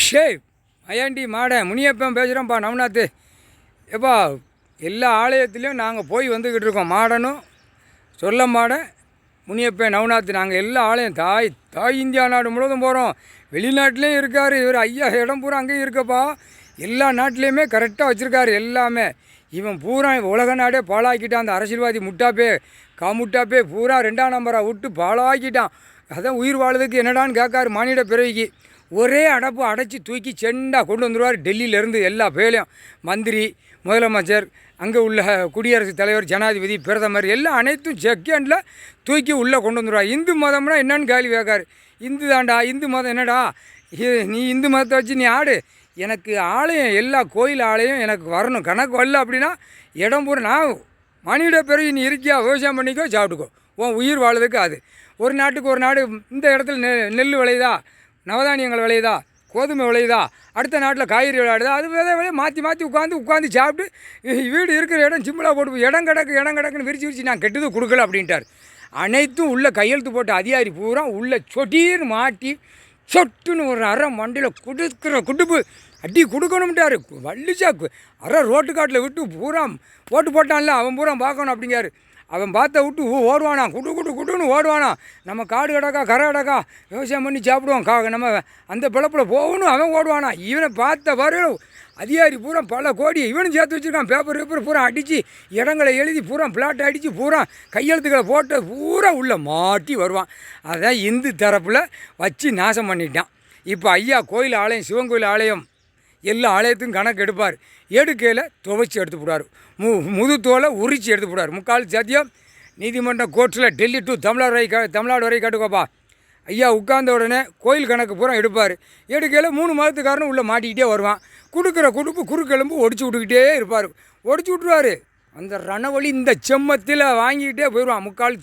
ஷே மயாண்டி மாடன் முனியப்பன் பேசுகிறேன்ப்பா நவநாத்து. எப்பா எல்லா ஆலயத்துலேயும் நாங்கள் போய் வந்துக்கிட்டு இருக்கோம். மாடனும் சொல்ல மாடன் முனியப்பன் நவநாத்து நாங்கள் எல்லா ஆலயம் தாய் இந்தியா நாடு முழுவதும் போகிறோம். வெளிநாட்டிலையும் இருக்கார் இவர். ஐயா இடம் பூரா அங்கேயும் இருக்கப்பா. எல்லா நாட்டிலையுமே கரெக்டாக வச்சுருக்காரு எல்லாமே. இவன் பூரா உலக நாடே பாழாக்கிட்டான். அந்த அரசியல்வாதி முட்டாப்பே பூரா 2ஆம் நம்பராக விட்டு பாழாக்கிட்டான். அதான் உயிர் வாழ்றதுக்கு என்னடான்னு கேட்காரு. மானிட பிறவிக்கு ஒரே அடைச்சி தூக்கி செண்டாக கொண்டு வந்துடுவார். டெல்லியிலேருந்து எல்லா பேலையும் மந்திரி, முதலமைச்சர், அங்கே உள்ள குடியரசுத் தலைவர், ஜனாதிபதி, பிரதமர் எல்லாம் அனைத்தும் செகண்டில் தூக்கி உள்ளே கொண்டு வந்துடுவார். இந்து மதம்னா என்னன்னு கேள்வி கேட்காரு. இந்து தாண்டா, இந்து மதம் என்னடா, நீ இந்து மதத்தை வச்சு நீ ஆடு, எனக்கு ஆலயம் எல்லா கோயில் ஆலயம் எனக்கு வரணும். கணக்கு வரல அப்படின்னா இடம் பூரா நான் மனித பிறகு நீ இருக்கியா, விவசாயம் பண்ணிக்கோ, சாப்பிட்டுக்கோ, உன் உயிர் வாழ்றதுக்கு. அது ஒரு நாட்டுக்கு ஒரு நாடு. இந்த இடத்துல நெல் விளையுதா, நவதானியங்கள் விளையுதா, கோதுமை விளையுதா, அடுத்த நாட்டில் காய்கறி விளையாடுதா, அது விளைய மாற்றி உட்காந்து சாப்பிட்டு வீடு இருக்கிற இடம் சிம்பிளாக போட்டு இடம் கிடக்குன்னு விரிச்சு நான் கெட்டது கொடுக்கல அப்படின்ட்டார். அனைத்தும் உள்ளே கையெழுத்து போட்ட அதிகாரி பூரா உள்ளே சொட்டீர்னு மாட்டி சொட்டுன்னு ஒரு அரை மண்டியில் கொடுக்குற குடுப்பு அடி கொடுக்கணும்ட்டாரு. வள்ளிச்சாக்கு அரை ரோட்டு காட்டில் விட்டு பூரா ஓட்டு போட்டான்ல அவன் பூரா பார்க்கணும் அப்படிங்காரு. அவன் பார்த்த விட்டு ஓடுவானா, குட்டுன்னு ஓடுவானா. நம்ம காடு கிடக்கா கரை கிடக்கா விவசாயம் பண்ணி சாப்பிடுவோம், நம்ம அந்த பிழப்பில் போகணும் அவன் ஓடுவானா. இவனை பார்த்த வர அதிகாரி பூரா பல கோடி இவனும் சேர்த்து வச்சுருக்கான். பேப்பர் பூரா அடித்து இடங்களை எழுதி பூரா பிளாட் அடித்து பூரா கையெழுத்துக்களை போட்டு பூரா உள்ளே மாட்டி வருவான். அதான் இந்து தரப்பில் வச்சு நாசம் பண்ணிட்டான். இப்போ ஐயா கோயில் ஆலயம், சிவன் கோயில் ஆலயம் எல்லா ஆலயத்துக்கும் கணக்கு எடுப்பார். எடுக்கையில் துவைச்சி எடுத்து போடுவார். முதுத்தோலை உரித்து எடுத்து போடுவார். முக்கால் சத்தியம் நீதிமன்றம் கோர்ட்டில் டெல்லி டு தமிழ்நாடு வரை காட்டுக்கோப்பா. ஐயா உட்கார்ந்த உடனே கோயில் கணக்கு பூரா எடுப்பார். எடுக்கையில் 3 மாதத்துக்காரனும் உள்ளே மாட்டிக்கிட்டே வருவான். கொடுக்குற குடுப்பு குறுக்கெலும்பு ஒடிச்சு விட்டுக்கிட்டே இருப்பார். ஒடிச்சு விட்ருவார். அந்த ரணவழி இந்த செம்மத்தில் வாங்கிக்கிட்டே போயிடுவான். முக்கால்